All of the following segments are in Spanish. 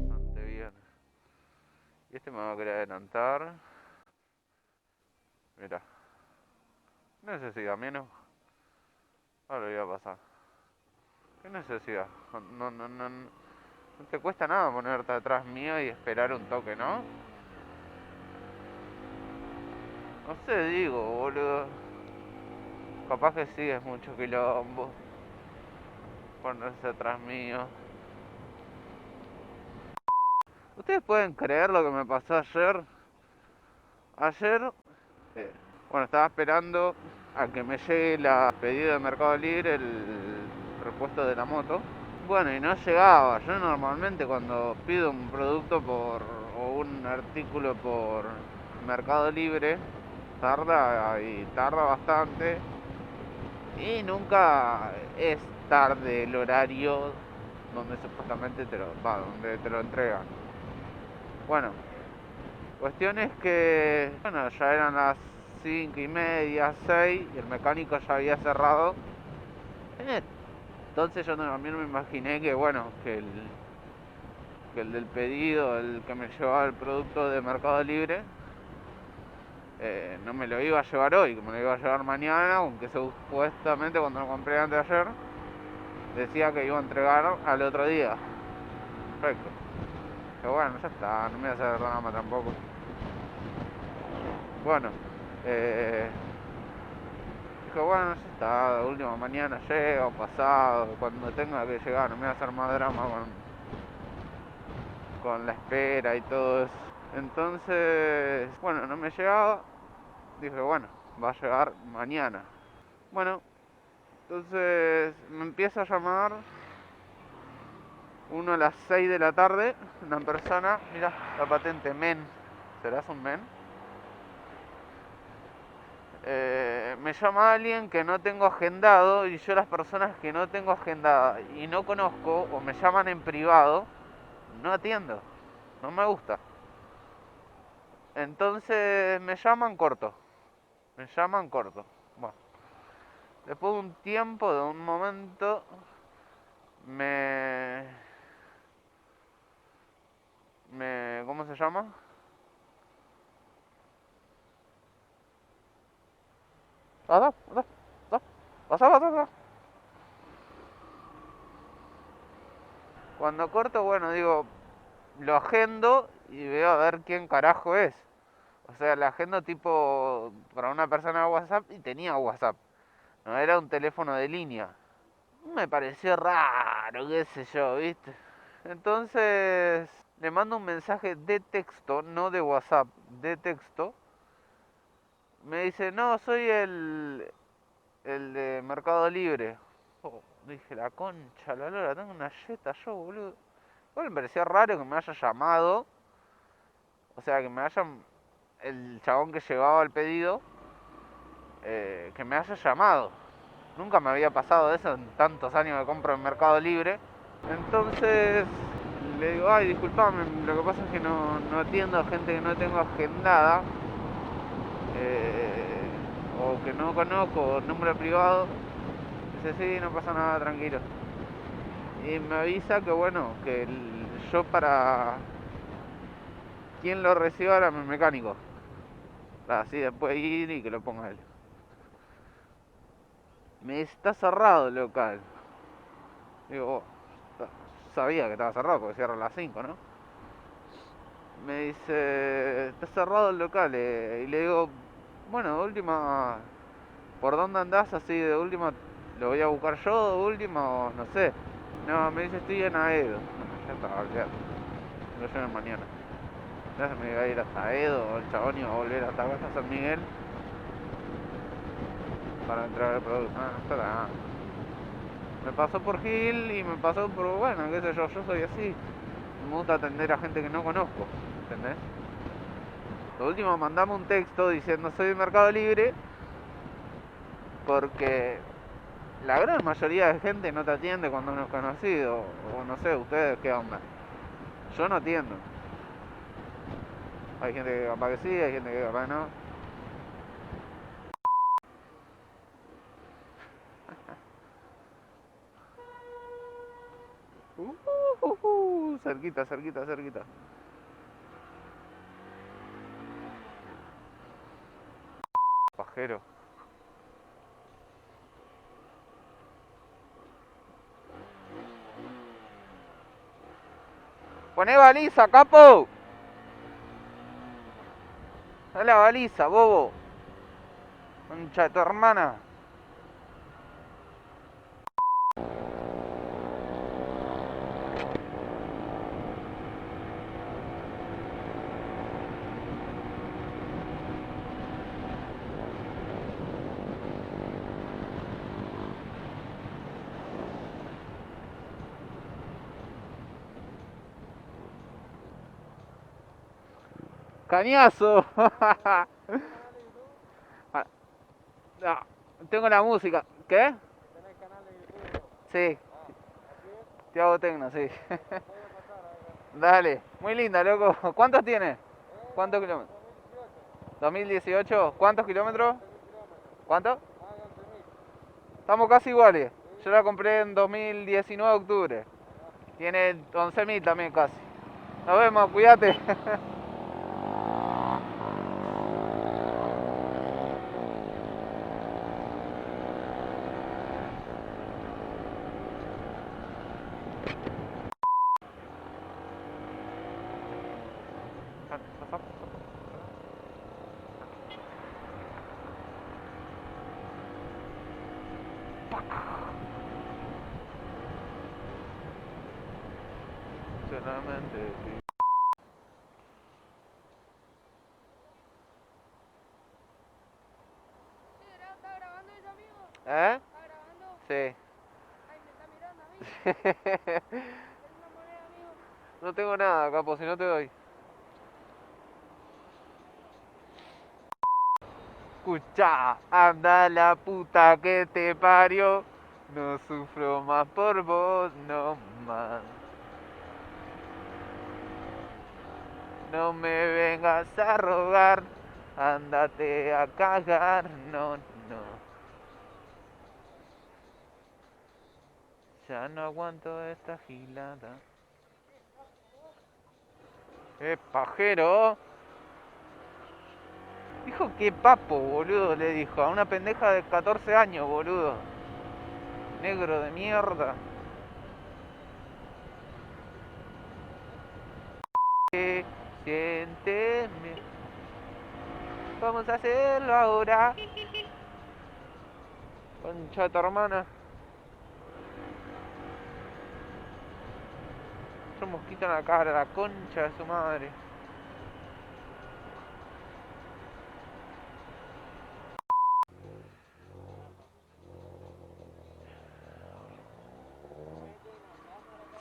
Bastante bien. Y este me va a querer adelantar. Mira. Necesidad menos. Ahora lo voy a pasar. ¿Qué necesidad? No te cuesta nada ponerte atrás mío y esperar un toque, ¿no? No sé, digo, boludo. Capaz que sí, es mucho quilombo ponerse atrás mío. ¿Ustedes pueden creer lo que me pasó ayer? Ayer, eh, bueno, estaba esperando a que me llegue la pedido de Mercado Libre, el repuesto de la moto. Bueno, y no llegaba. Yo normalmente cuando pido un producto o un artículo por Mercado Libre, tarda bastante y nunca es tarde el horario donde supuestamente donde te lo entregan. Bueno, cuestión es que, bueno, ya eran las 5:30, 6 y el mecánico ya había cerrado. Entonces yo también me imaginé que, bueno, que el del pedido, el que me llevaba el producto de Mercado Libre, no me lo iba a llevar hoy, que me lo iba a llevar mañana, aunque supuestamente cuando lo compré antes de ayer, decía que iba a entregar al otro día. Perfecto. Pero bueno, ya está, no me voy a hacer drama tampoco. Bueno, dije, bueno, ya está, de última mañana llega o pasado, cuando tenga que llegar, no me voy a hacer más drama con la espera y todo eso. Entonces, bueno, no me llegaba. Dije, bueno, va a llegar mañana. Bueno, entonces me empieza a llamar uno a las 6 de la tarde, una persona, mira, la patente MEN, ¿serás un MEN? Me llama alguien que no tengo agendado y yo las personas que no tengo agendada y no conozco o me llaman en privado, no atiendo, no me gusta. Entonces me llaman corto, me llaman corto. Bueno, después de un tiempo, de un momento, me... ¿Cómo se llama? Pasá, pasá, pasá, pasá, pasá, pasá. Cuando corto, bueno, digo, lo agendo y veo a ver quién carajo es. O sea, la agendo tipo para una persona de WhatsApp y tenía WhatsApp. No era un teléfono de línea. Me pareció raro, qué sé yo, ¿viste? Entonces le mando un mensaje de texto, no de WhatsApp, de texto. Me dice, no, soy el de Mercado Libre. Oh, dije, la concha, la lora, tengo una jeta yo, boludo. Igual me parecía raro que me haya llamado. O sea, que me hayan... El chabón que llevaba el pedido, que me haya llamado. Nunca me había pasado eso en tantos años que compro en Mercado Libre. Entonces le digo, ay, disculpame, lo que pasa es que no atiendo a gente que no tengo agendada, o que no conozco, número privado. Dice, sí, no pasa nada, tranquilo. Y me avisa que, bueno, que yo para quien lo reciba era mi mecánico. Así después ir y que lo ponga él. Me dice, está cerrado el local. Digo, sabía que estaba cerrado porque cierra a las 5, ¿no? Me dice, está cerrado el local. Y le digo, bueno, de última, ¿por dónde andás? Así de última, ¿lo voy a buscar yo de última o no sé? No, me dice, estoy en Aedo. Ya está, olvidate. Lo llevo mañana. Ya se me iba a ir hasta Aedo, el chabón iba a volver hasta acá, hasta San Miguel, para entregar el producto. Ah, no está nada. Me pasó por Gil y me pasó por, bueno, qué sé yo soy así. Me gusta atender a gente que no conozco, ¿entendés? Lo último, mandamos un texto diciendo soy de Mercado Libre, porque la gran mayoría de gente no te atiende cuando no es conocido, o no sé, ustedes qué onda. Yo no atiendo. Hay gente que capaz que sí, hay gente que capaz no. Cerquita, cerquita, cerquita. Pajero. Poné baliza, capo. Dale la baliza, bobo. Concha de tu hermana. Cañazo. Ah, no, tengo la música. ¿Qué? Sí, te hago tecno, sí. Dale, muy linda, loco. ¿Cuántos tiene? ¿Cuántos kilómetros? 2018. ¿Cuántos kilómetros? ¿Cuántos? Estamos casi iguales. Yo la compré en 2019 octubre. Tiene 11.000 también casi. Nos vemos, cuídate. Solamente. ¿Está grabando eso, amigo? ¿Eh? ¿Está grabando? Sí. Ay, me está mirando a mí. ¿Tenés una moneda, amigo? No tengo nada, capo, si no te doy. Escucha, anda la puta que te parió. No sufro más por vos, no más. No me vengas a rogar, ándate a cagar, no, no. Ya no aguanto esta gilada. Pajero! Dijo que papo, boludo, le dijo. A una pendeja de 14 años, boludo. Negro de mierda. Siénteme. Vamos a hacerlo ahora. Concha de tu hermana. Otro mosquito en la cara, la concha de su madre.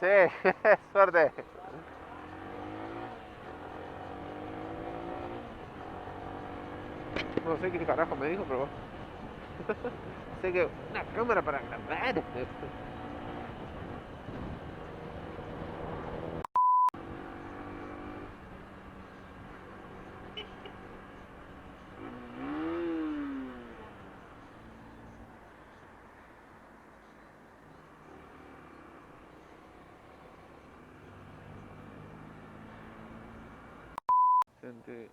Sí, suerte. No sé qué carajo me dijo, pero sé que una cámara para grabar. Gente.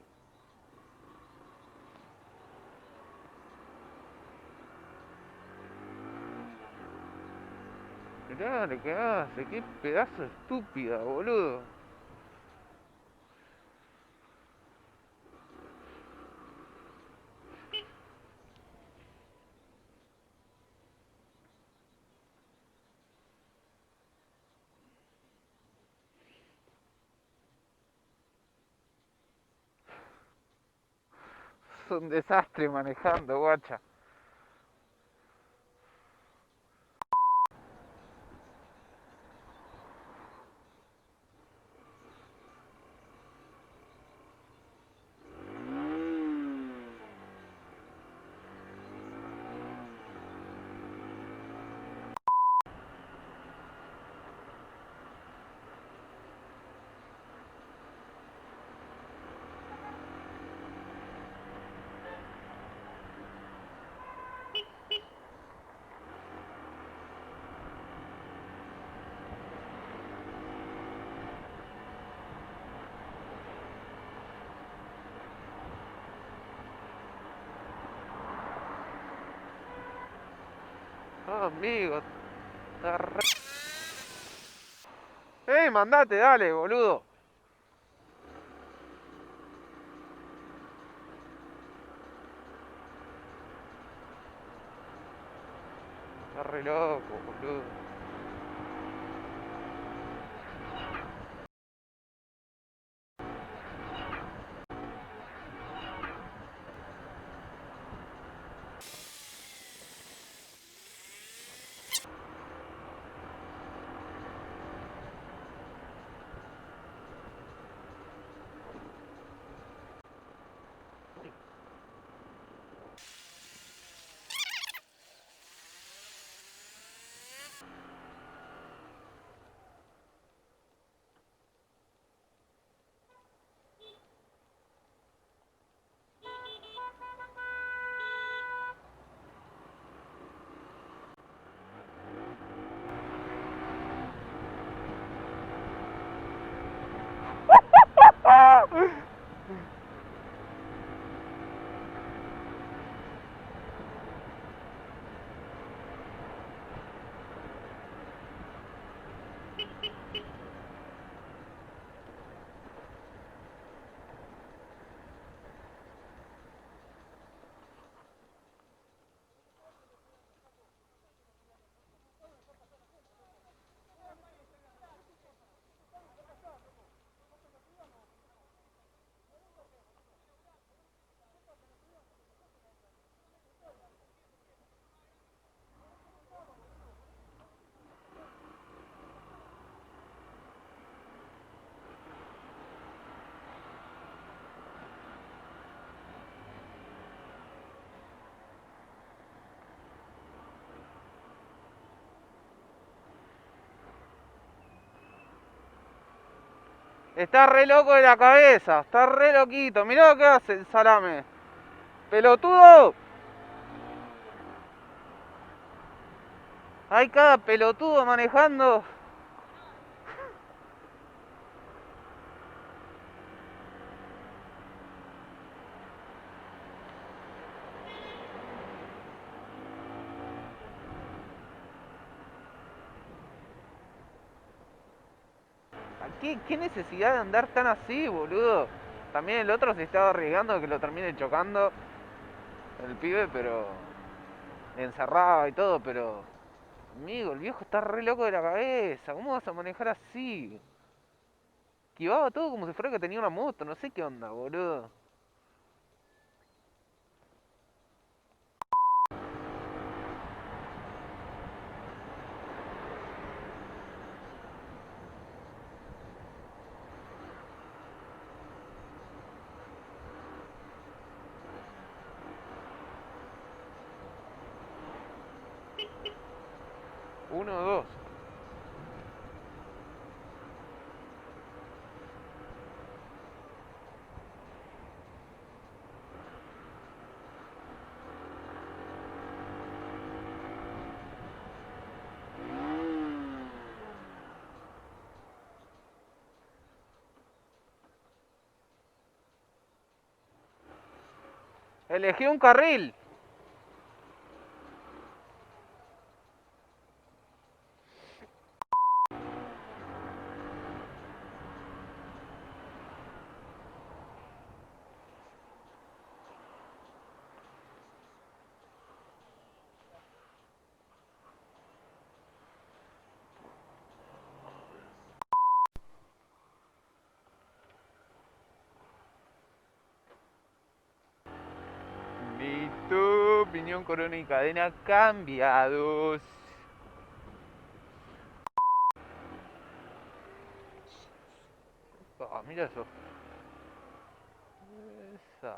Mirá lo que hace, qué pedazo estúpida, boludo. Es un desastre manejando, guacha. amigo, está re... mandate, dale, boludo. Está re loco, boludo. Está re loco de la cabeza, está re loquito. Mirá lo que hace el salame. ¡Pelotudo! Hay cada pelotudo manejando. ¿Qué necesidad de andar tan así, boludo? También el otro se estaba arriesgando de que lo termine chocando el pibe, pero encerrado y todo, pero... Amigo, el viejo está re loco de la cabeza. ¿Cómo vas a manejar así? Esquivaba todo como si fuera que tenía una moto, no sé qué onda, boludo. Uno, dos. Elegí un carril. Listo, piñón, corona y cadena cambiados. Ah, mira eso. Esa.